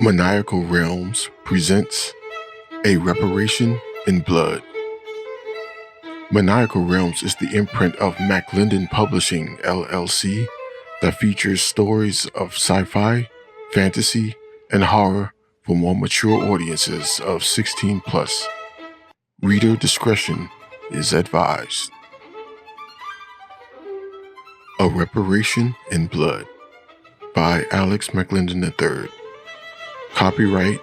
Maniacal Realms presents A Reparation in Blood. Maniacal Realms is the imprint of MacLinden Publishing, LLC, that features stories of sci-fi, fantasy, and horror for more mature audiences of 16 plus. Reader discretion is advised. A Reparation in Blood by Alex MacLinden III. Copyright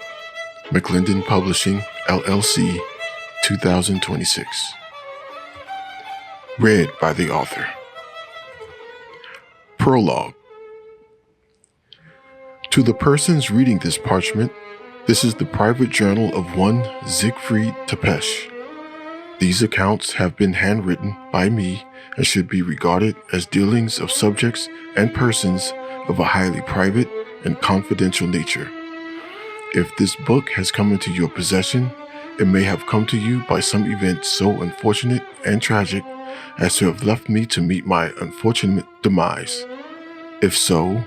MacLinden Publishing, LLC, 2026. Read by the author. Prologue. To the persons reading this parchment, this is the private journal of one Zigfried Tepez. These accounts have been handwritten by me and should be regarded as dealings of subjects and persons of a highly private and confidential nature. If this book has come into your possession, it may have come to you by some event so unfortunate and tragic as to have left me to meet my unfortunate demise. If so,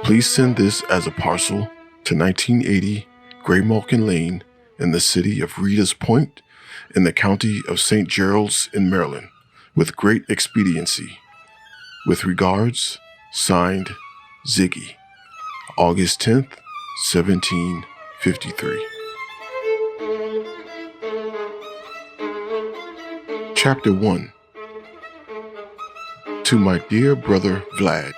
please send this as a parcel to 1980 Graymalkin Lane in the city of Reeders Point in the county of St. Gerald's in Maryland, with great expediency. With regards, signed, Ziggy, August 10th, 1753. Chapter 1. To my dear brother Vlad,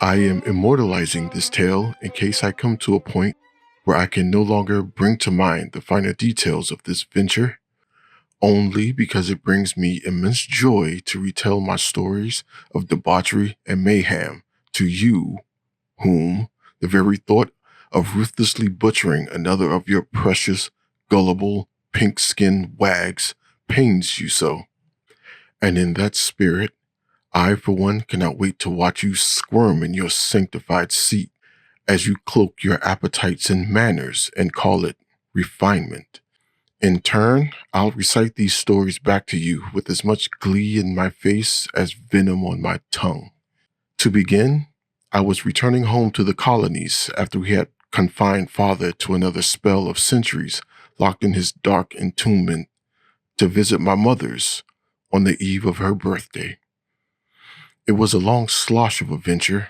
I am immortalizing this tale in case I come to a point where I can no longer bring to mind the finer details of this venture, only because it brings me immense joy to retell my stories of debauchery and mayhem to you, whom the very thought of ruthlessly butchering another of your precious, gullible, pink-skinned wags pains you so. And in that spirit, I, for one, cannot wait to watch you squirm in your sanctified seat as you cloak your appetites in manners and call it refinement. In turn, I'll recite these stories back to you with as much glee in my face as venom on my tongue. To begin, I was returning home to the colonies after we had confined father to another spell of centuries locked in his dark entombment to visit my mother's on the eve of her birthday. It was a long slosh of a venture,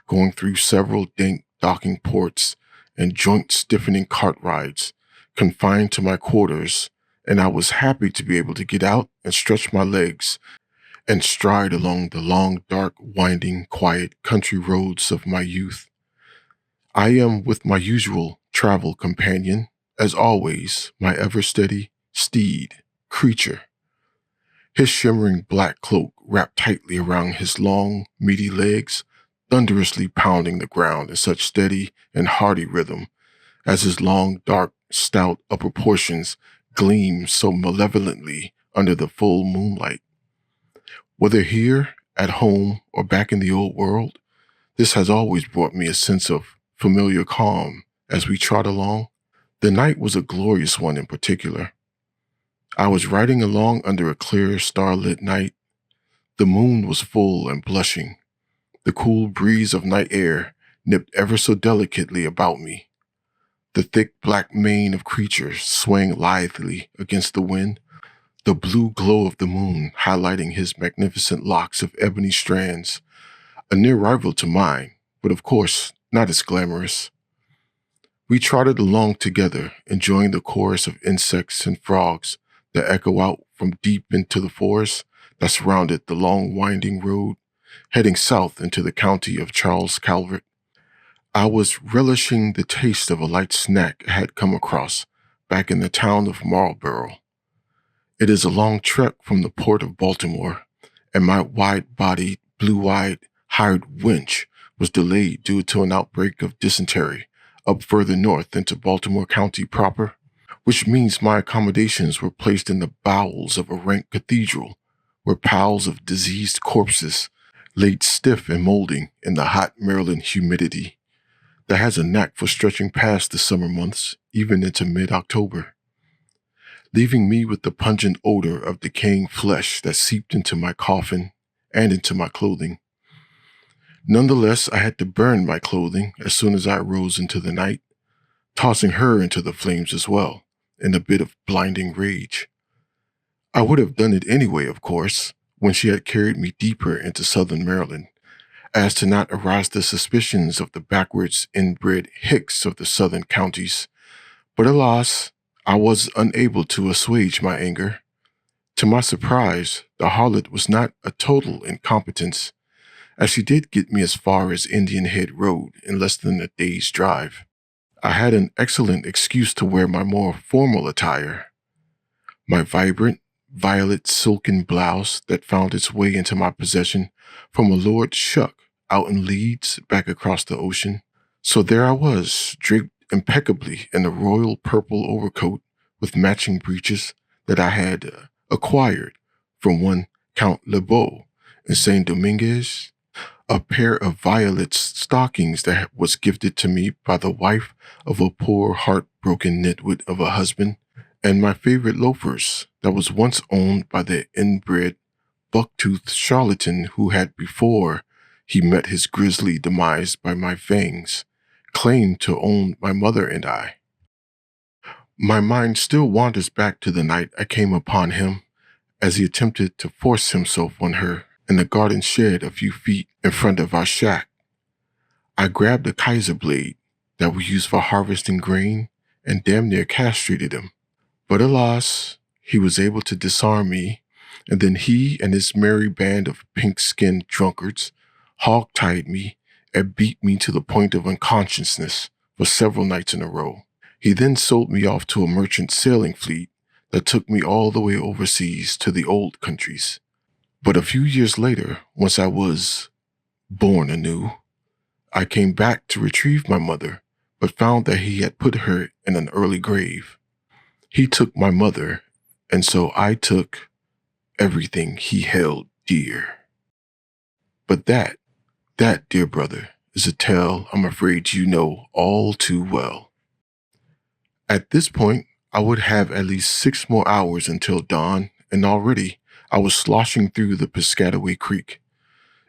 going through several dank docking ports and joint-stiffening cart rides, confined to my quarters, and I was happy to be able to get out and stretch my legs and stride along the long, dark, winding, quiet country roads of my youth. I am with my usual travel companion, as always, my ever-steady steed, Creature. His shimmering black cloak wrapped tightly around his long, meaty legs, thunderously pounding the ground in such steady and hearty rhythm, as his long, dark, stout upper portions gleam so malevolently under the full moonlight. Whether here, at home, or back in the old world, this has always brought me a sense of familiar calm as we trot along. The night was a glorious one in particular. I was riding along under a clear, starlit night. The moon was full and blushing. The cool breeze of night air nipped ever so delicately about me. The thick black mane of Creature swaying lithely against the wind, the blue glow of the moon highlighting his magnificent locks of ebony strands, a near rival to mine, but of course not as glamorous. We trotted along together, enjoying the chorus of insects and frogs that echo out from deep into the forest that surrounded the long winding road, heading south into the county of Charles Calvert. I was relishing the taste of a light snack I had come across back in the town of Marlborough. It is a long trek from the port of Baltimore, and my wide-bodied, blue-eyed hired wench was delayed due to an outbreak of dysentery up further north into Baltimore County proper, which means my accommodations were placed in the bowels of a rank cathedral, where piles of diseased corpses laid stiff and molding in the hot Maryland humidity that has a knack for stretching past the summer months, even into mid-October, leaving me with the pungent odor of decaying flesh that seeped into my coffin and into my clothing. Nonetheless, I had to burn my clothing as soon as I rose into the night, tossing her into the flames as well, in a bit of blinding rage. I would have done it anyway, of course, when she had carried me deeper into southern Maryland, as to not arouse the suspicions of the backwards inbred hicks of the southern counties. But alas, I was unable to assuage my anger. To my surprise, the harlot was not a total incompetence, as she did get me as far as Indian Head Road in less than a day's drive. I had an excellent excuse to wear my more formal attire. My vibrant, violet silken blouse that found its way into my possession from a Lord Shuck out in Leeds back across the ocean. So there I was, draped impeccably in a royal purple overcoat with matching breeches that I had acquired from one Count Lebeau in Saint Dominguez, a pair of violet stockings that was gifted to me by the wife of a poor heartbroken nitwit of a husband, and my favorite loafers that was once owned by the inbred buck-toothed charlatan who had, before he met his grisly demise by my fangs, claimed to own my mother and I. My mind still wanders back to the night I came upon him as he attempted to force himself on her in the garden shed a few feet in front of our shack. I grabbed a Kaiser blade that we used for harvesting grain and damn near castrated him. But alas, he was able to disarm me, and then he and his merry band of pink-skinned drunkards hog-tied me and beat me to the point of unconsciousness for several nights in a row. He then sold me off to a merchant sailing fleet that took me all the way overseas to the old countries. But a few years later, once I was born anew, I came back to retrieve my mother, but found that he had put her in an early grave. He took my mother, and so I took everything he held dear. But that, dear brother, is a tale I'm afraid you know all too well. At this point, I would have at least 6 more hours until dawn, and already I was sloshing through the Piscataway Creek.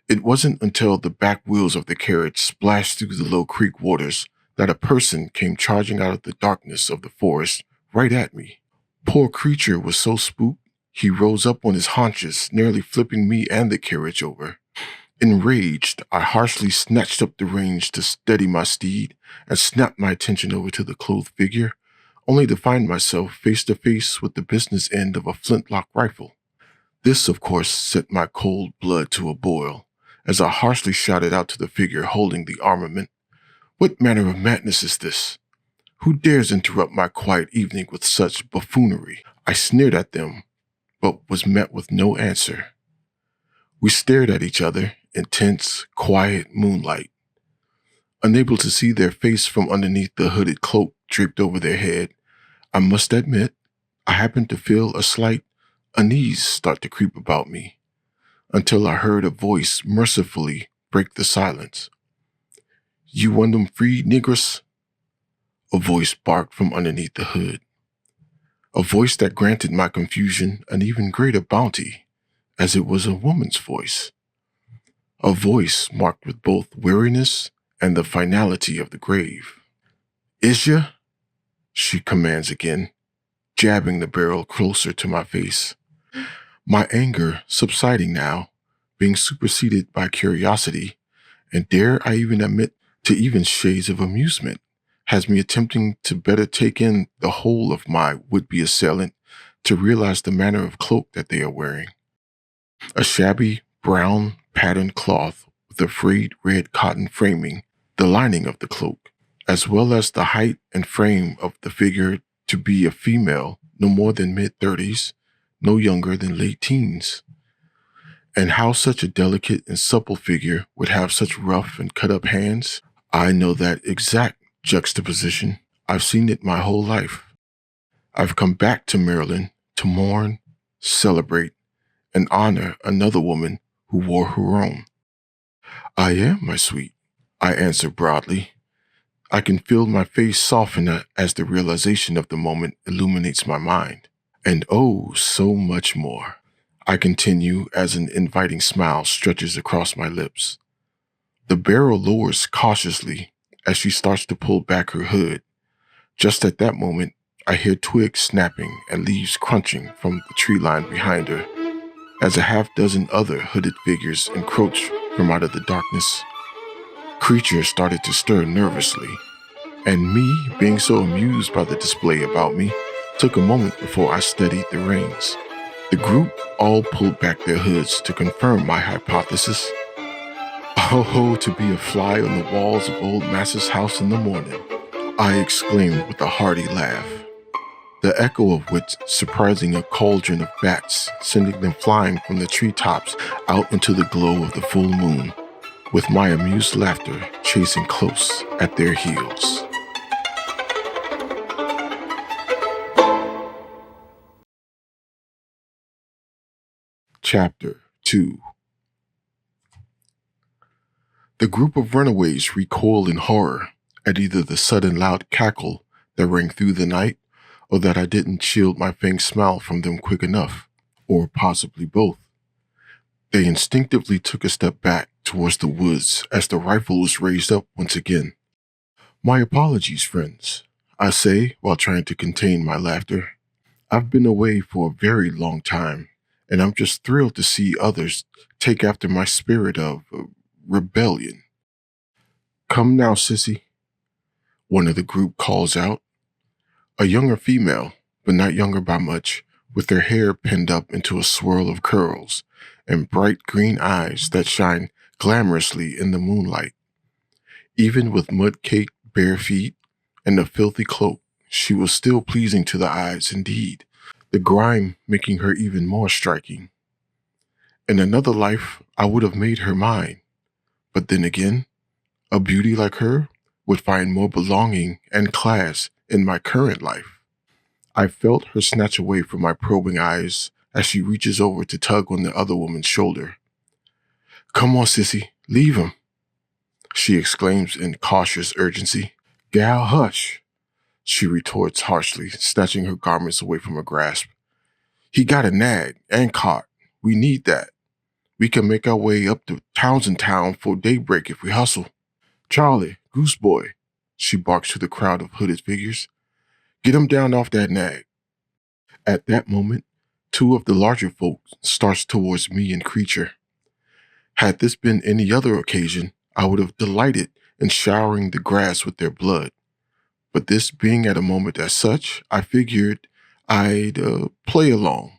It wasn't until the back wheels of the carriage splashed through the low creek waters that a person came charging out of the darkness of the forest right at me. Poor creature was so spooked, he rose up on his haunches, nearly flipping me and the carriage over. Enraged, I harshly snatched up the reins to steady my steed and snapped my attention over to the clothed figure, only to find myself face to face with the business end of a flintlock rifle. This, of course, set my cold blood to a boil, as I harshly shouted out to the figure holding the armament, "What manner of madness is this? Who dares interrupt my quiet evening with such buffoonery?" I sneered at them, but was met with no answer. We stared at each other in tense, quiet moonlight. Unable to see their face from underneath the hooded cloak draped over their head, I must admit, I happened to feel a slight unease start to creep about me, until I heard a voice mercifully break the silence. "You want them free, niggers?" A voice barked from underneath the hood. A voice that granted my confusion an even greater bounty, as it was a woman's voice. A voice marked with both weariness and the finality of the grave. "Is ya?" she commands again, jabbing the barrel closer to my face. My anger subsiding now, being superseded by curiosity, and dare I even admit to even shades of amusement, has me attempting to better take in the whole of my would-be assailant to realize the manner of cloak that they are wearing. A shabby, brown, patterned cloth with a frayed red cotton framing the lining of the cloak, as well as the height and frame of the figure to be a female no more than mid-30s, no younger than late teens. And how such a delicate and supple figure would have such rough and cut-up hands, I know that exact juxtaposition. I've seen it my whole life. I've come back to Maryland to mourn, celebrate, and honor another woman who wore her own. "I am, my sweet," I answer broadly. I can feel my face soften as the realization of the moment illuminates my mind. And oh, so much more. I continue as an inviting smile stretches across my lips. The barrel lowers cautiously as she starts to pull back her hood, Just at that moment, I hear twigs snapping and leaves crunching from the tree line behind her, as a half-dozen other hooded figures encroach from out of the darkness. Creatures started to stir nervously, and me, being so amused by the display about me, took a moment before I steadied the reins. The group all pulled back their hoods to confirm my hypothesis. Oh, to be a fly on the walls of old Massa's house in the morning, I exclaimed with a hearty laugh, the echo of which surprising a cauldron of bats, sending them flying from the treetops out into the glow of the full moon, with my amused laughter chasing close at their heels. Chapter 2. The group of runaways recoiled in horror at either the sudden loud cackle that rang through the night, or that I didn't shield my faint smile from them quick enough, or possibly both. They instinctively took a step back towards the woods as the rifle was raised up once again. My apologies, friends, I say while trying to contain my laughter. I've been away for a very long time, and I'm just thrilled to see others take after my spirit of rebellion. Come now, sissy, one of the group calls out. A younger female, but not younger by much, with her hair pinned up into a swirl of curls and bright green eyes that shine glamorously in the moonlight. Even with mud-caked bare feet and a filthy cloak, she was still pleasing to the eyes indeed, the grime making her even more striking. In another life, I would have made her mine, but then again, a beauty like her would find more belonging and class in my current life. I felt her snatch away from my probing eyes as she reaches over to tug on the other woman's shoulder. Come on, sissy, leave him, she exclaims in cautious urgency. Gal, hush, she retorts harshly, snatching her garments away from her grasp. He got a nag and caught. We need that. We can make our way up to Townsend Town for daybreak if we hustle. Charlie, goose boy, she barks to the crowd of hooded figures. Get him down off that nag. At that moment, two of the larger folk starts towards me and Creature. Had this been any other occasion, I would have delighted in showering the grass with their blood. But this being at a moment as such, I figured I'd play along.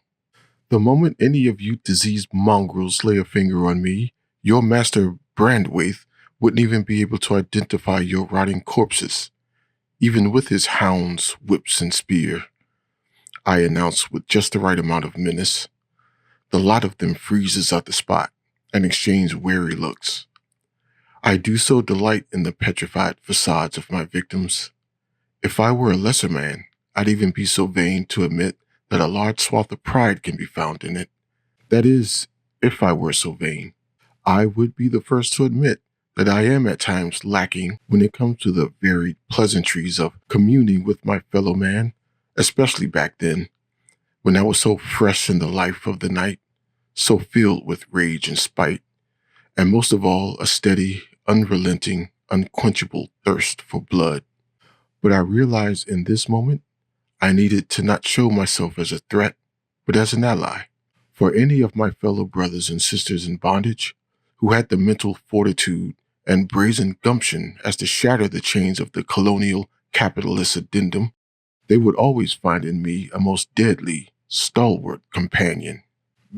The moment any of you diseased mongrels lay a finger on me, your master Brandwaith wouldn't even be able to identify your rotting corpses, even with his hounds, whips, and spear, I announced with just the right amount of menace. The lot of them freezes at the spot and exchange wary looks. I do so delight in the petrified facades of my victims. If I were a lesser man, I'd even be so vain to admit that a large swath of pride can be found in it. That is, if I were so vain. I would be the first to admit that I am at times lacking when it comes to the varied pleasantries of communing with my fellow man, especially back then, when I was so fresh in the life of the night, so filled with rage and spite, and most of all, a steady, unrelenting, unquenchable thirst for blood. But I realized in this moment, I needed to not show myself as a threat, but as an ally. For any of my fellow brothers and sisters in bondage, who had the mental fortitude and brazen gumption as to shatter the chains of the colonial capitalist addendum, they would always find in me a most deadly, stalwart companion.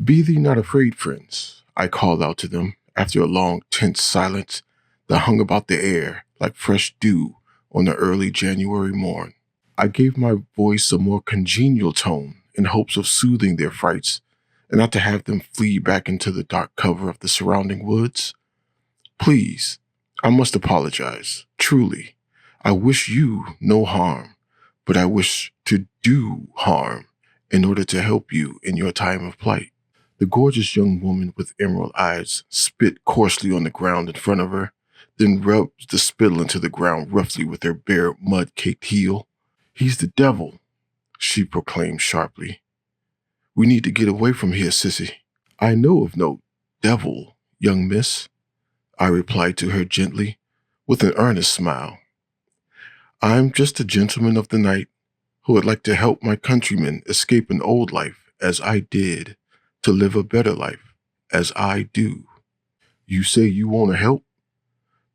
Be thee not afraid, friends, I called out to them after a long, tense silence that hung about the air like fresh dew on the early January morn. I gave my voice a more congenial tone in hopes of soothing their frights and not to have them flee back into the dark cover of the surrounding woods. Please, I must apologize. Truly, I wish you no harm, but I wish to do harm in order to help you in your time of plight. The gorgeous young woman with emerald eyes spit coarsely on the ground in front of her, then rubs the spittle into the ground roughly with her bare mud-caked heel. He's the devil, she proclaimed sharply. We need to get away from here, sissy. I know of no devil, young miss, I replied to her gently, with an earnest smile. I'm just a gentleman of the night who would like to help my countrymen escape an old life as I did, to live a better life as I do. You say you want to help?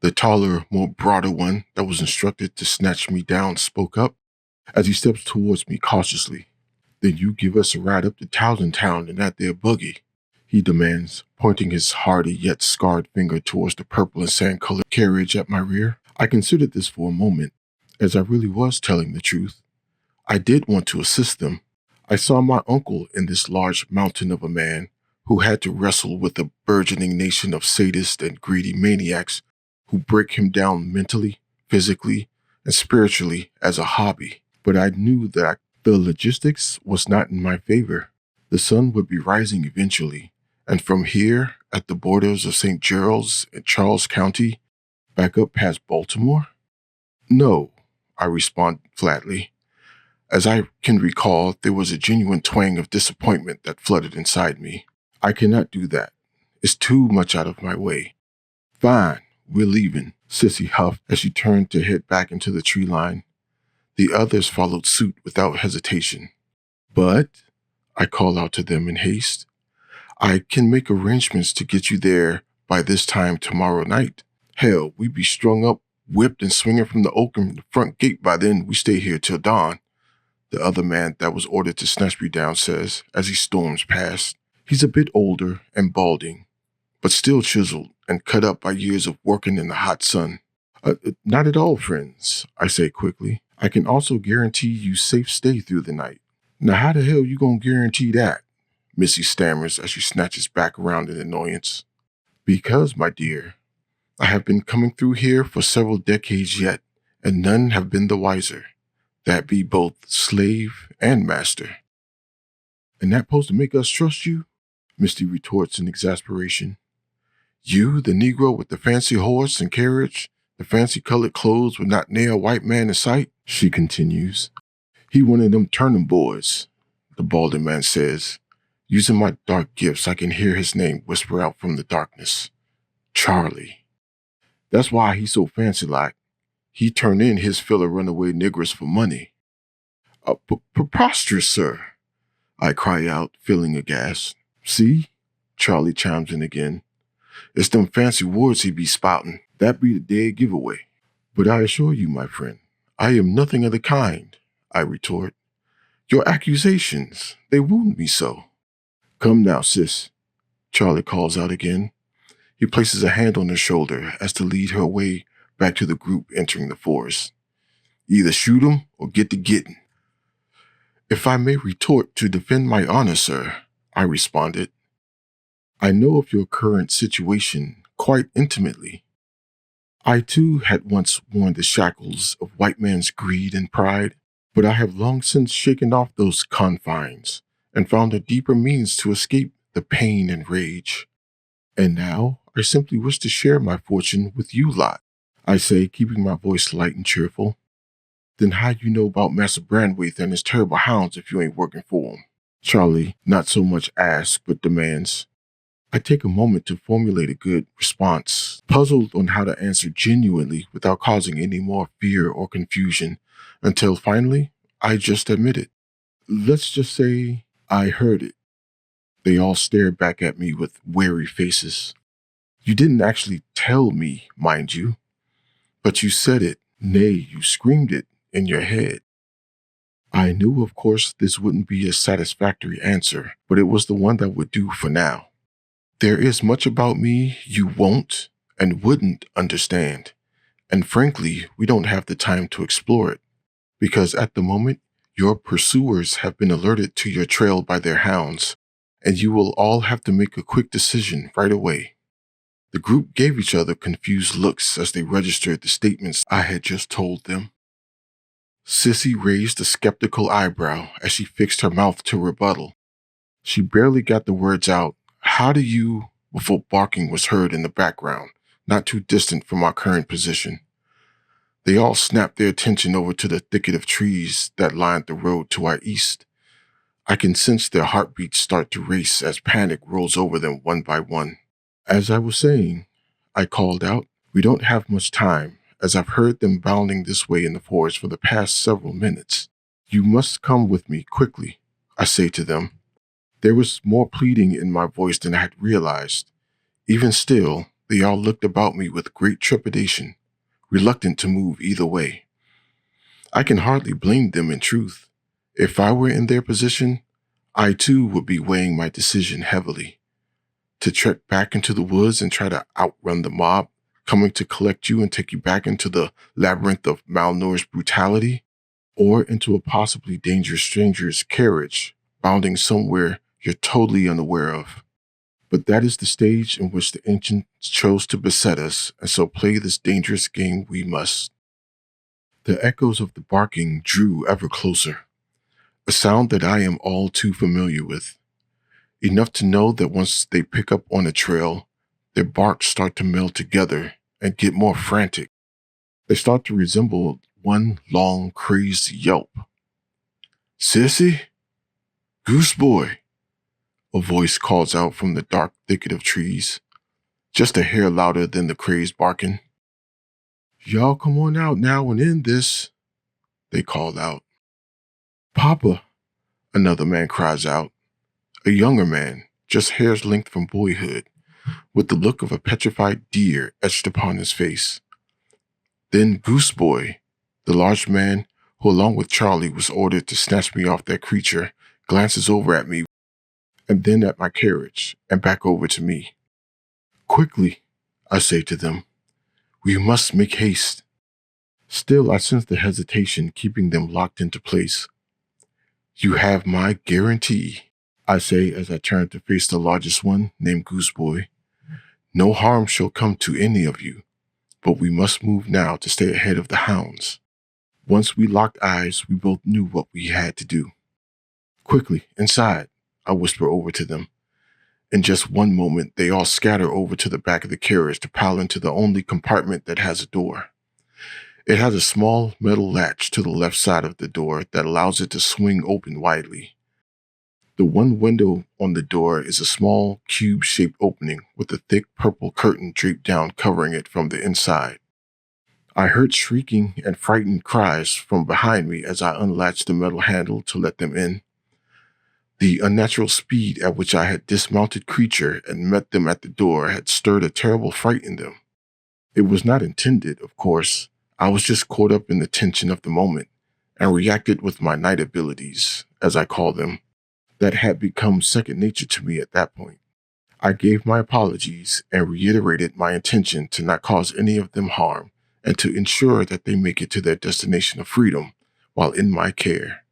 The taller, more broader one that was instructed to snatch me down spoke up as he steps towards me cautiously. Then you give us a ride up to Towson Town in that there buggy, he demands, pointing his hardy yet scarred finger towards the purple and sand-colored carriage at my rear. I considered this for a moment, as I really was telling the truth. I did want to assist them. I saw my uncle in this large mountain of a man who had to wrestle with a burgeoning nation of sadists and greedy maniacs who break him down mentally, physically, and spiritually as a hobby. But I knew that the logistics was not in my favor. The sun would be rising eventually, and from here, at the borders of St. Gerald's and Charles County, back up past Baltimore? No, I respond flatly. As I can recall, there was a genuine twang of disappointment that flooded inside me. I cannot do that. It's too much out of my way. Fine, we're leaving, Sissy huffed as she turned to head back into the tree line. The others followed suit without hesitation. But, I called out to them in haste, I can make arrangements to get you there by this time tomorrow night. Hell, we'd be strung up, whipped, and swinging from the oaken front gate by then. We stay here till dawn, the other man that was ordered to snatch me down says as he storms past. He's a bit older and balding, but still chiseled and cut up by years of working in the hot sun. Not at all, friends, I say quickly. I can also guarantee you safe stay through the night. Now how the hell you gonna guarantee that? Missy stammers as she snatches back around in annoyance. Because, my dear, I have been coming through here for several decades yet, and none have been the wiser. That be both slave and master. And that supposed to make us trust you? Misty retorts in exasperation. You, the Negro with the fancy horse and carriage, the fancy colored clothes with not near a white man in sight? She continues. He one of them turning boys, the balding man says. Using my dark gifts, I can hear his name whisper out from the darkness. Charlie. That's why he's so fancy-like. He turned in his fill of runaway niggers for money. Preposterous, sir, I cry out, feeling aghast. See? Charlie chimes in again. It's them fancy words he be spouting. That be the dead giveaway. But I assure you, my friend, I am nothing of the kind, I retort. Your accusations, they wound me so. Come now, sis, Charlie calls out again. He places a hand on her shoulder as to lead her away back to the group entering the forest. Either shoot him or get to getting. If I may retort to defend my honor, sir, I responded. I know of your current situation quite intimately. I too had once worn the shackles of white man's greed and pride, but I have long since shaken off those confines and found a deeper means to escape the pain and rage. And now I simply wish to share my fortune with you lot, I say, keeping my voice light and cheerful. Then how you know about Master Brandwaite and his terrible hounds if you ain't working for him? Charlie not so much asks, but demands. I take a moment to formulate a good response, puzzled on how to answer genuinely without causing any more fear or confusion, until finally I just admit it. Let's just say I heard it. They all stared back at me with wary faces. You didn't actually tell me, mind you, but you said it, nay, you screamed it in your head. I knew, of course, this wouldn't be a satisfactory answer, but it was the one that would do for now. There is much about me you won't and wouldn't understand, and frankly, we don't have the time to explore it, because at the moment, your pursuers have been alerted to your trail by their hounds, and you will all have to make a quick decision right away. The group gave each other confused looks as they registered the statements I had just told them. Sissy raised a skeptical eyebrow as she fixed her mouth to rebuttal. She barely got the words out, "How do you," before barking was heard in the background, not too distant from our current position. They all snapped their attention over to the thicket of trees that lined the road to our east. I can sense their heartbeats start to race as panic rolls over them one by one. As I was saying, I called out, we don't have much time, as I've heard them bounding this way in the forest for the past several minutes. You must come with me quickly, I say to them. There was more pleading in my voice than I had realized. Even still, they all looked about me with great trepidation, reluctant to move either way. I can hardly blame them in truth. If I were in their position, I too would be weighing my decision heavily. To trek back into the woods and try to outrun the mob coming to collect you and take you back into the labyrinth of malnourished brutality, or into a possibly dangerous stranger's carriage, bounding somewhere you're totally unaware of. But that is the stage in which the ancients chose to beset us, and so play this dangerous game we must. The echoes of the barking drew ever closer, a sound that I am all too familiar with. Enough to know that once they pick up on a trail, their barks start to meld together and get more frantic. They start to resemble one long, crazed yelp. "Sissy? Goose boy," a voice calls out from the dark thicket of trees, just a hair louder than the crazed barking. "Y'all come on out now and end this," they call out. "Papa," another man cries out, a younger man, just hair's length from boyhood, with the look of a petrified deer etched upon his face. Then Goose Boy, the large man who along with Charlie was ordered to snatch me off that creature, glances over at me and then at my carriage and back over to me. "Quickly," I say to them. "We must make haste." Still, I sense the hesitation keeping them locked into place. "You have my guarantee," I say as I turn to face the largest one, named Goose Boy. "No harm shall come to any of you, but we must move now to stay ahead of the hounds." Once we locked eyes, we both knew what we had to do. "Quickly, inside," I whisper over to them. In just one moment, they all scatter over to the back of the carriage to pile into the only compartment that has a door. It has a small metal latch to the left side of the door that allows it to swing open widely. The one window on the door is a small cube-shaped opening with a thick purple curtain draped down covering it from the inside. I heard shrieking and frightened cries from behind me as I unlatched the metal handle to let them in. The unnatural speed at which I had dismounted creature and met them at the door had stirred a terrible fright in them. It was not intended, of course. I was just caught up in the tension of the moment and reacted with my night abilities, as I call them, that had become second nature to me at that point. I gave my apologies and reiterated my intention to not cause any of them harm and to ensure that they make it to their destination of freedom while in my care,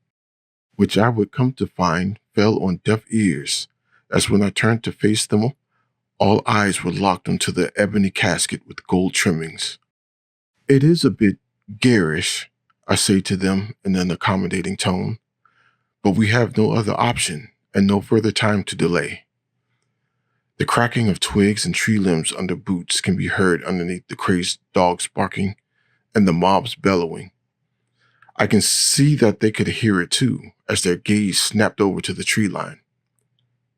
which I would come to find fell on deaf ears, as when I turned to face them, all eyes were locked onto the ebony casket with gold trimmings. "It is a bit garish," I say to them in an accommodating tone, "but we have no other option and no further time to delay." The cracking of twigs and tree limbs under boots can be heard underneath the crazed dogs barking and the mobs bellowing. I can see that they could hear it too, as their gaze snapped over to the tree line.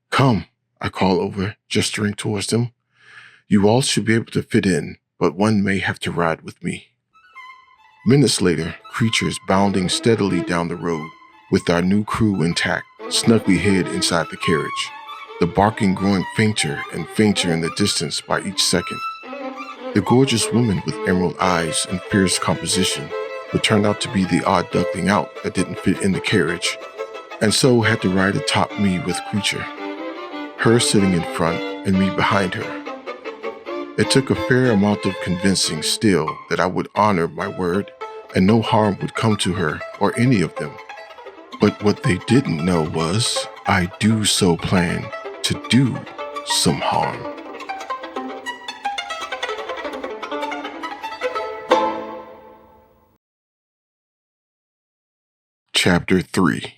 "Come," I call over, gesturing towards them. "You all should be able to fit in, but one may have to ride with me." Minutes later, creatures bounding steadily down the road, with our new crew intact, snugly hid inside the carriage, the barking growing fainter and fainter in the distance by each second. The gorgeous woman with emerald eyes and fierce composition would turn out to be the odd duckling out that didn't fit in the carriage, and so had to ride atop me with creature, her sitting in front and me behind her. It took a fair amount of convincing still that I would honor my word and no harm would come to her or any of them. But what they didn't know was I do so plan to do some harm. Chapter 3.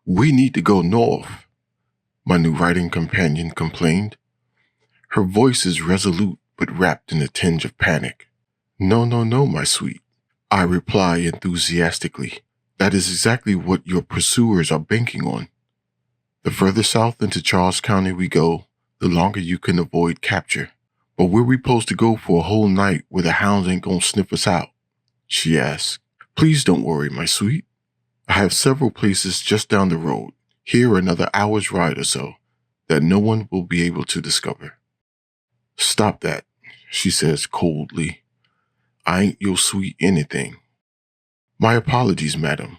"We need to go north," my new writing companion complained. Her voice is resolute but wrapped in a tinge of panic. "No, no, no, my sweet," I reply enthusiastically. "That is exactly what your pursuers are banking on. The further south into Charles County we go, the longer you can avoid capture, But where we supposed to go for a whole night where the hounds ain't gonna sniff us out? She asked. Please don't worry, my sweet. I have several places just down the road, here another hour's ride or so, that no one will be able to discover. Stop that, she says coldly. I ain't your sweet anything. My apologies, madam.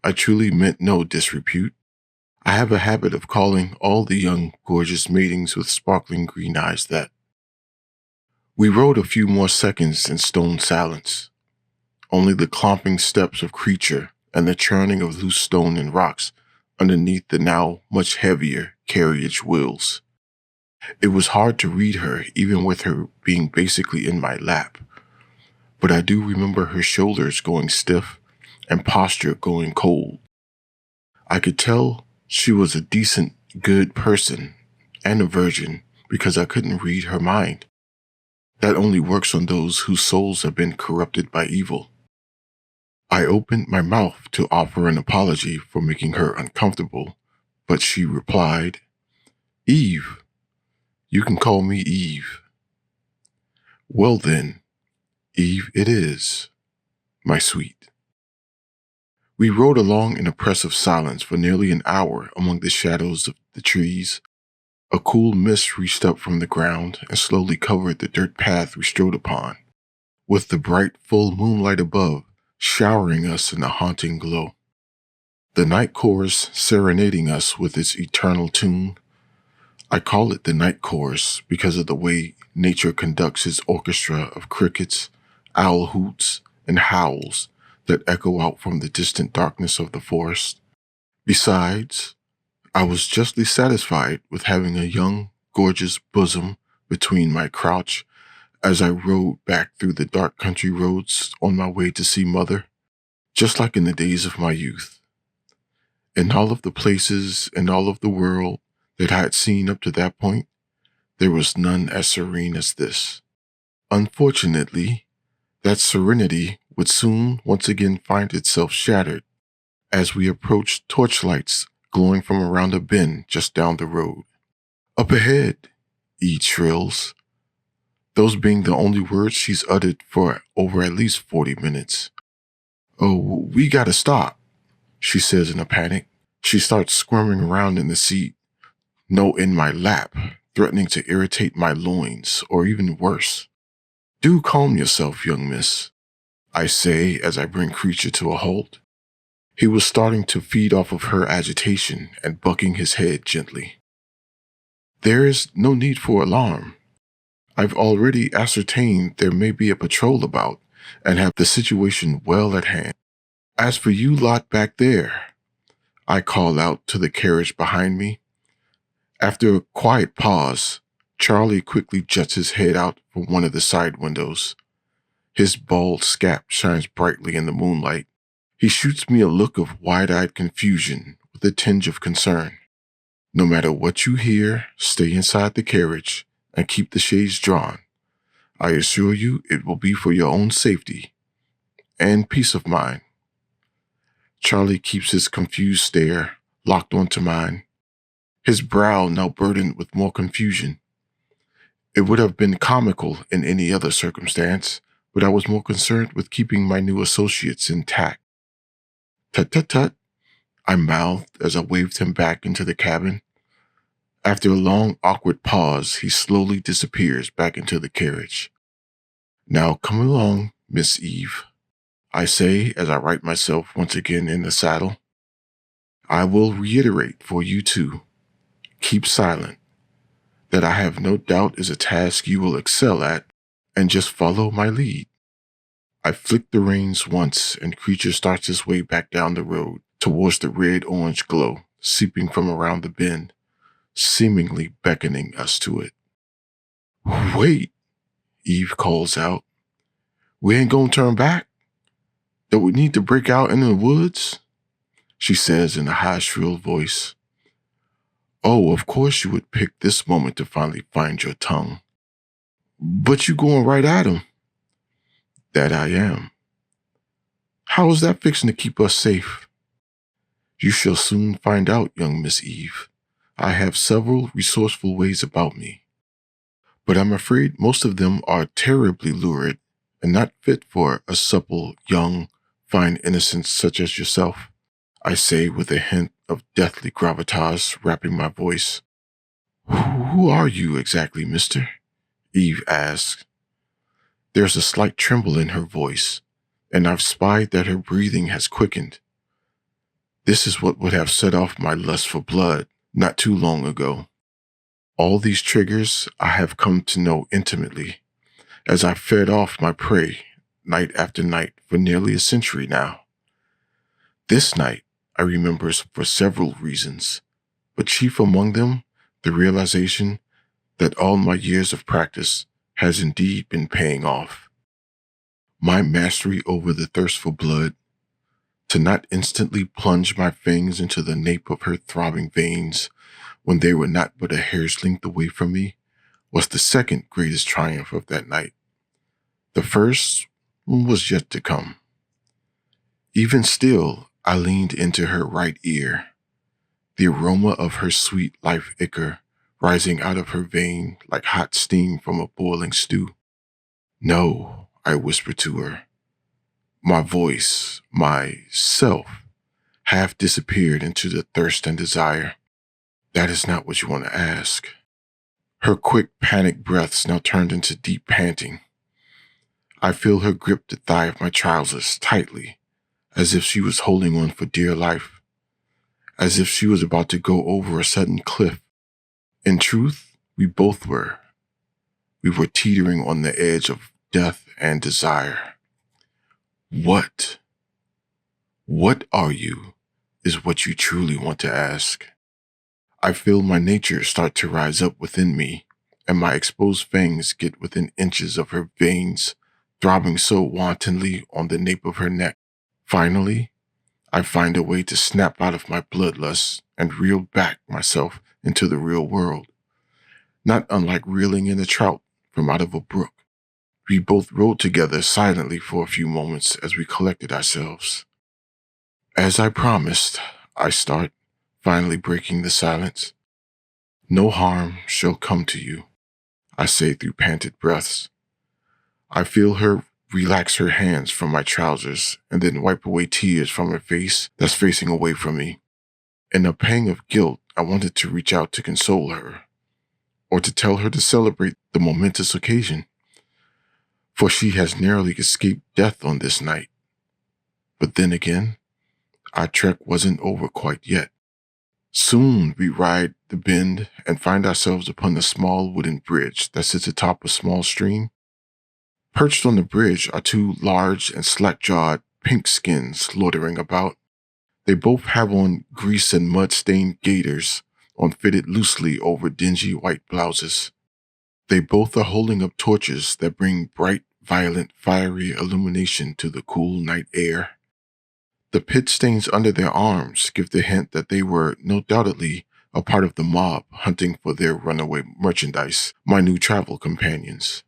I truly meant no disrepute. I have a habit of calling all the young, gorgeous maidens with sparkling green eyes that. We rode a few more seconds in stone silence. Only the clomping steps of creature and the churning of loose stone and rocks underneath the now much heavier carriage wheels. It was hard to read her, even with her being basically in my lap. But I do remember her shoulders going stiff and posture going cold. I could tell she was a decent, good person and a virgin because I couldn't read her mind. That only works on those whose souls have been corrupted by evil. I opened my mouth to offer an apology for making her uncomfortable, but she replied, Eve. You can call me Eve. Well then, Eve it is, my sweet. We rode along in oppressive silence for nearly an hour among the shadows of the trees. A cool mist reached up from the ground and slowly covered the dirt path we strode upon, with the bright, full moonlight above showering us in a haunting glow. The night chorus serenading us with its eternal tune. I call it the night chorus because of the way nature conducts its orchestra of crickets, owl hoots, and howls that echo out from the distant darkness of the forest. Besides, I was justly satisfied with having a young, gorgeous bosom between my crouch as I rode back through the dark country roads on my way to see Mother, just like in the days of my youth. In all of the places and all of the world that I had seen up to that point, there was none as serene as this. Unfortunately, that serenity would soon once again find itself shattered as we approached torchlights glowing from around a bend just down the road. Up ahead, Eve shrills, those being the only words she's uttered for over at least 40 minutes. Oh, we gotta stop, she says in a panic. She starts squirming around in the seat, no, in my lap, threatening to irritate my loins, or even worse. Do calm yourself, young miss, I say as I bring Creature to a halt. He was starting to feed off of her agitation and bucking his head gently. There is no need for alarm. I've already ascertained there may be a patrol about and have the situation well at hand. As for you lot back there, I call out to the carriage behind me. After a quiet pause, Charlie quickly juts his head out from one of the side windows. His bald scalp shines brightly in the moonlight. He shoots me a look of wide-eyed confusion with a tinge of concern. No matter what you hear, stay inside the carriage and keep the shades drawn. I assure you it will be for your own safety and peace of mind. Charlie keeps his confused stare locked onto mine, his brow now burdened with more confusion. It would have been comical in any other circumstance, but I was more concerned with keeping my new associates intact. Tut tut tut, I mouthed as I waved him back into the cabin. After a long, awkward pause, he slowly disappears back into the carriage. Now come along, Miss Eve, I say as I right myself once again in the saddle. I will reiterate for you too. Keep silent. That I have no doubt is a task you will excel at, and just follow my lead. I flick the reins once and Creature starts his way back down the road towards the red-orange glow seeping from around the bend, seemingly beckoning us to it. Wait, Eve calls out. We ain't gonna turn back? Don't we need to break out into the woods? She says in a high, shrill voice. Oh, of course you would pick this moment to finally find your tongue. But you going right at him. That I am. How is that fixing to keep us safe? You shall soon find out, young Miss Eve. I have several resourceful ways about me. but I'm afraid most of them are terribly lurid and not fit for a supple, young, fine innocence such as yourself, I say with a hint of deathly gravitas wrapping my voice. Who are you exactly, mister? Eve asks. There's a slight tremble in her voice, and I've spied that her breathing has quickened. This is what would have set off my lust for blood not too long ago. All these triggers I have come to know intimately, as I fed off my prey night after night for nearly a century now. This night I remember for several reasons, but chief among them, the realization that all my years of practice has indeed been paying off. My mastery over the thirst for blood, to not instantly plunge my fangs into the nape of her throbbing veins when they were not but a hair's length away from me, was the second greatest triumph of that night. The first was yet to come. Even still, I leaned into her right ear, the aroma of her sweet life ichor rising out of her vein like hot steam from a boiling stew. No, I whispered to her. My voice, my self, half disappeared into the thirst and desire. That is not what you want to ask. Her quick, panicked breaths now turned into deep panting. I feel her grip the thigh of my trousers tightly, as if she was holding on for dear life, as if she was about to go over a sudden cliff. In truth, we both were. We were teetering on the edge of death and desire. What are you, is what you truly want to ask. I feel my nature start to rise up within me, and my exposed fangs get within inches of her veins, throbbing so wantonly on the nape of her neck. Finally, I find a way to snap out of my bloodlust and reel back myself into the real world, not unlike reeling in a trout from out of a brook. We both rode together silently for a few moments as we collected ourselves. As I promised, I start, finally breaking the silence. No harm shall come to you, I say through panted breaths. I feel her relax her hands from my trousers and then wipe away tears from her face that's facing away from me. In a pang of guilt, I wanted to reach out to console her, or to tell her to celebrate the momentous occasion, for she has narrowly escaped death on this night. But then again, our trek wasn't over quite yet. Soon we ride the bend and find ourselves upon the small wooden bridge that sits atop a small stream. Perched on the bridge are two large and slack-jawed pink skins loitering about. They both have on grease and mud-stained gaiters fitted loosely over dingy white blouses. They both are holding up torches that bring bright, violent, fiery illumination to the cool night air. The pit stains under their arms give the hint that they were, no doubtedly, a part of the mob hunting for their runaway merchandise, my new travel companions.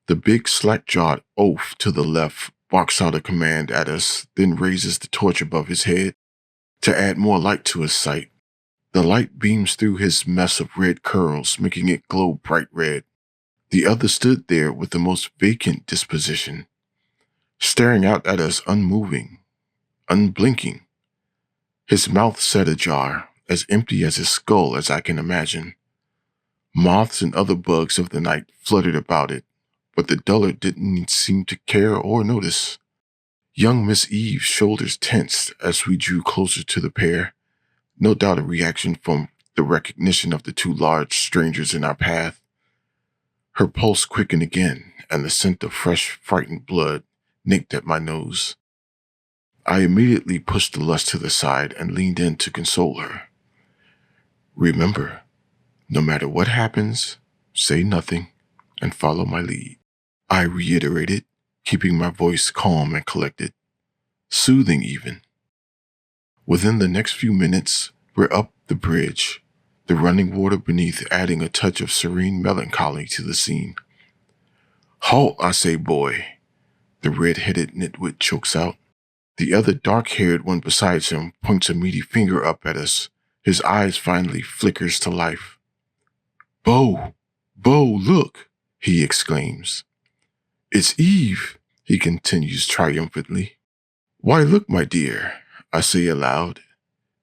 The big slack-jawed oaf to the left barks out a command at us, then raises the torch above his head to add more light to his sight. The light beams through his mess of red curls, making it glow bright red. The other stood there with the most vacant disposition, staring out at us unmoving, unblinking. His mouth set ajar, as empty as his skull as I can imagine. Moths and other bugs of the night fluttered about it, but the dullard didn't seem to care or notice. Young Miss Eve's shoulders tensed as we drew closer to the pair, no doubt a reaction from the recognition of the two large strangers in our path. Her pulse quickened again, and the scent of fresh, frightened blood nicked at my nose. I immediately pushed the lust to the side and leaned in to console her. Remember, no matter what happens, say nothing and follow my lead, I reiterated, keeping my voice calm and collected, soothing even. Within the next few minutes, we're up the bridge, the running water beneath adding a touch of serene melancholy to the scene. Halt, I say, boy, the red-headed nitwit chokes out. The other dark-haired one beside him points a meaty finger up at us. His eyes finally flickers to life. Bo! Bo, look, he exclaims. It's Eve, he continues triumphantly. Why, look, my dear, I say aloud.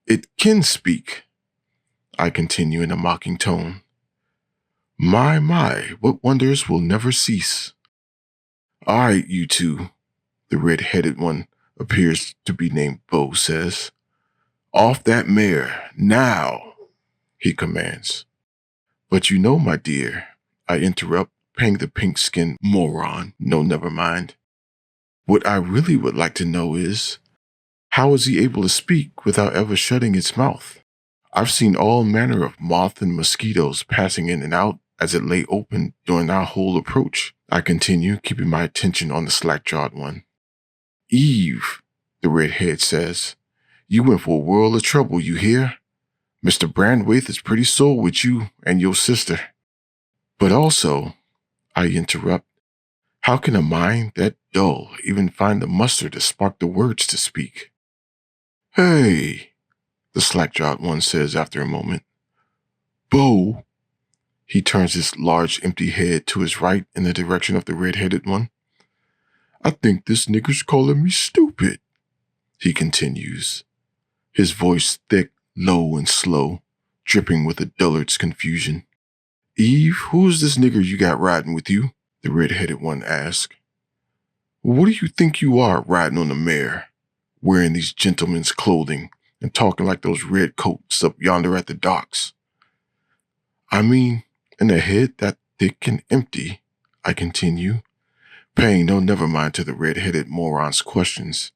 It can speak, I continue in a mocking tone. My, what wonders will never cease. All right, you two, the red-headed one appears to be named Bo says. Off that mare, now, he commands. But you know, my dear, I interrupt, paying the pink-skinned moron no never mind. What I really would like to know is, how is he able to speak without ever shutting its mouth? I've seen all manner of moth and mosquitoes passing in and out as it lay open during our whole approach. I continue, keeping my attention on the slack-jawed one. Eve, the redhead says, you went for a world of trouble, you hear? Mr. Brandwaite is pretty sore with you and your sister. But also, I interrupt, how can a mind that dull even find the muster to spark the words to speak? Hey, the slack-jawed one says after a moment. Bo, he turns his large empty head to his right in the direction of the red-headed one. I think this nigger's calling me stupid, he continues, his voice thick, low, and slow, dripping with a dullard's confusion. Eve, who's this nigger you got riding with you? The red-headed one asks. What do you think you are riding on the mare, wearing these gentlemen's clothing and talking like those red coats up yonder at the docks? I mean, in a head that thick and empty, I continue, paying no never mind to the red-headed moron's questions.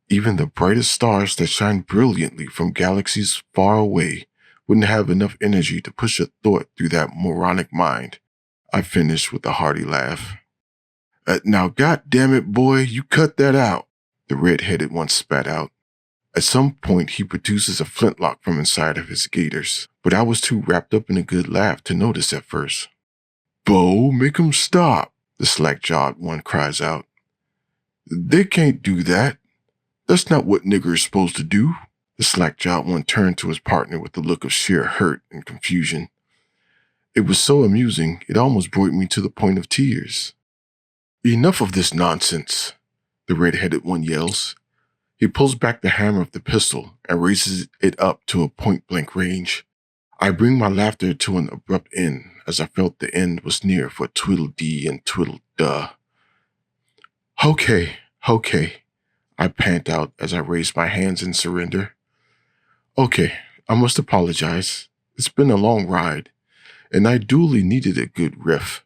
Even the brightest stars that shine brilliantly from galaxies far away wouldn't have enough energy to push a thought through that moronic mind. I finished with a hearty laugh. Now, goddammit, boy, you cut that out, the red-headed one spat out. At some point, he produces a flintlock from inside of his gaiters, but I was too wrapped up in a good laugh to notice at first. Bo, make 'em stop, the slack-jawed one cries out. They can't do that. That's not what nigger is supposed to do. The slack-jawed one turned to his partner with a look of sheer hurt and confusion. It was so amusing, it almost brought me to the point of tears. Enough of this nonsense, the red-headed one yells. He pulls back the hammer of the pistol and raises it up to a point-blank range. I bring my laughter to an abrupt end as I felt the end was near for twiddle-dee and twiddle-duh. Okay, I pant out as I raise my hands in surrender. Okay, I must apologize. It's been a long ride, and I duly needed a good riff.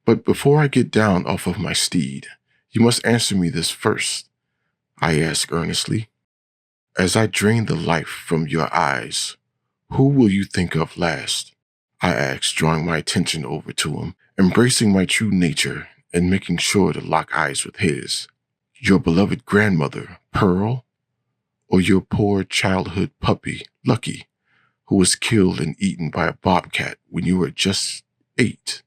But before I get down off of my steed, you must answer me this first, I ask earnestly. As I drain the life from your eyes, who will you think of last? I ask, drawing my attention over to him, embracing my true nature and making sure to lock eyes with his. Your beloved grandmother, Pearl, or your poor childhood puppy, Lucky, who was killed and eaten by a bobcat when you were just 8?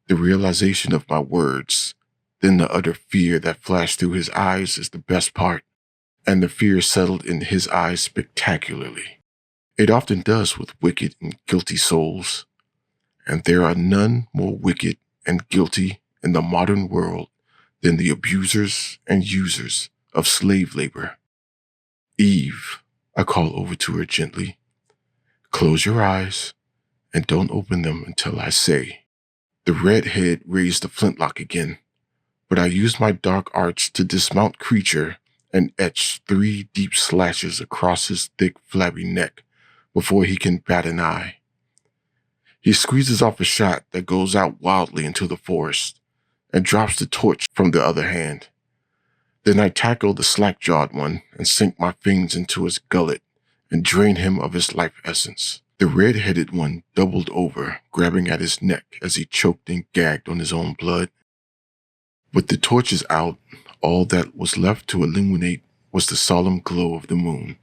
The realization of my words, then the utter fear that flashed through his eyes is the best part, and the fear settled in his eyes spectacularly. It often does with wicked and guilty souls, and there are none more wicked and guilty in the modern world than the abusers and users of slave labor. Eve, I call over to her gently, close your eyes and don't open them until I say. The redhead raised the flintlock again, but I used my dark arts to dismount creature and etch 3 deep slashes across his thick, flabby neck before he can bat an eye. He squeezes off a shot that goes out wildly into the forest and drops the torch from the other hand. Then I tackle the slack-jawed one and sink my fangs into his gullet and drain him of his life essence. The red-headed one doubled over, grabbing at his neck as he choked and gagged on his own blood. With the torches out, all that was left to illuminate was the solemn glow of the moon.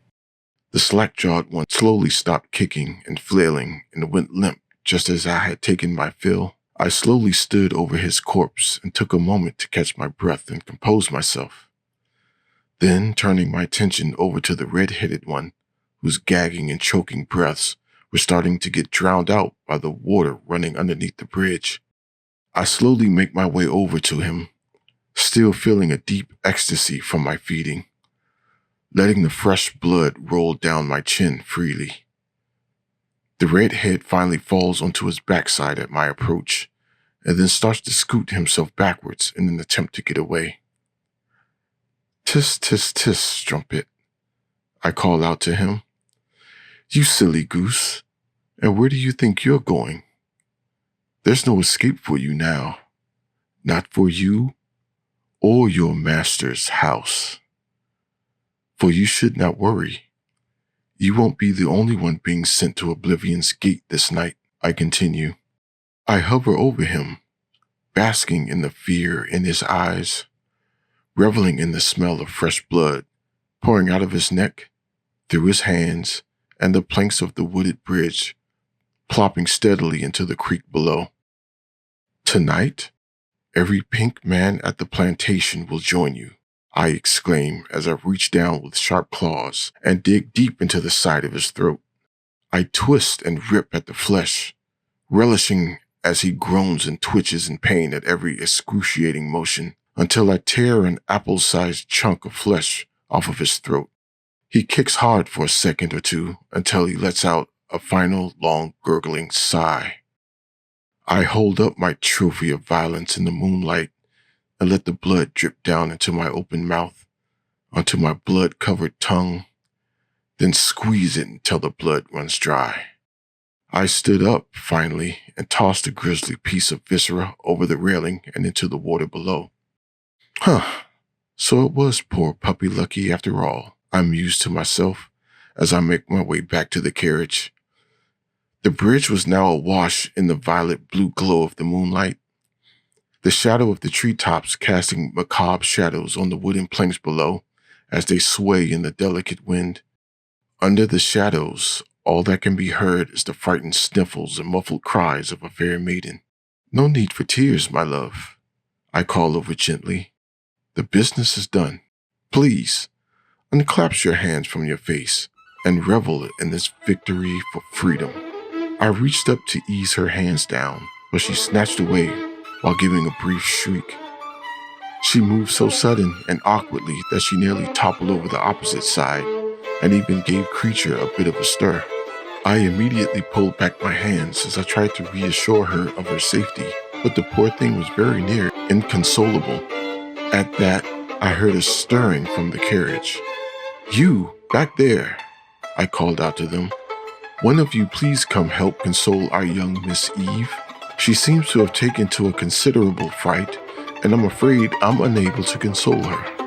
The slack-jawed one slowly stopped kicking and flailing and went limp just as I had taken my fill. I slowly stood over his corpse and took a moment to catch my breath and compose myself. Then, turning my attention over to the red-headed one, whose gagging and choking breaths were starting to get drowned out by the water running underneath the bridge. I slowly make my way over to him, still feeling a deep ecstasy from my feeding, letting the fresh blood roll down my chin freely. The red head finally falls onto his backside at my approach, and then starts to scoot himself backwards in an attempt to get away. "Tis, tis, tis, strumpet," I call out to him. "You silly goose, and where do you think you're going? There's no escape for you now, not for you or your master's house. For you should not worry. You won't be the only one being sent to Oblivion's gate this night," I continue. I hover over him, basking in the fear in his eyes, reveling in the smell of fresh blood pouring out of his neck, through his hands, and the planks of the wooded bridge plopping steadily into the creek below. "Tonight, every pink man at the plantation will join you," I exclaim as I reach down with sharp claws and dig deep into the side of his throat. I twist and rip at the flesh, relishing as he groans and twitches in pain at every excruciating motion, until I tear an apple-sized chunk of flesh off of his throat. He kicks hard for a second or two until he lets out a final long gurgling sigh. I hold up my trophy of violence in the moonlight and let the blood drip down into my open mouth, onto my blood-covered tongue, then squeeze it until the blood runs dry. I stood up, finally, and tossed a grisly piece of viscera over the railing and into the water below. So it was poor Puppy Lucky after all, I mused to myself as I make my way back to the carriage. The bridge was now awash in the violet-blue glow of the moonlight, the shadow of the treetops casting macabre shadows on the wooden planks below as they sway in the delicate wind. Under the shadows, all that can be heard is the frightened sniffles and muffled cries of a fair maiden. "No need for tears, my love," I call over gently. "The business is done. Please, unclasp your hands from your face and revel in this victory for freedom." I reached up to ease her hands down, but she snatched away while giving a brief shriek. She moved so sudden and awkwardly that she nearly toppled over the opposite side and even gave Creature a bit of a stir. I immediately pulled back my hands as I tried to reassure her of her safety, but the poor thing was very near inconsolable. At that, I heard a stirring from the carriage. "You, back there," I called out to them. "One of you please come help console our young Miss Eve. She seems to have taken to a considerable fright, and I'm afraid I'm unable to console her."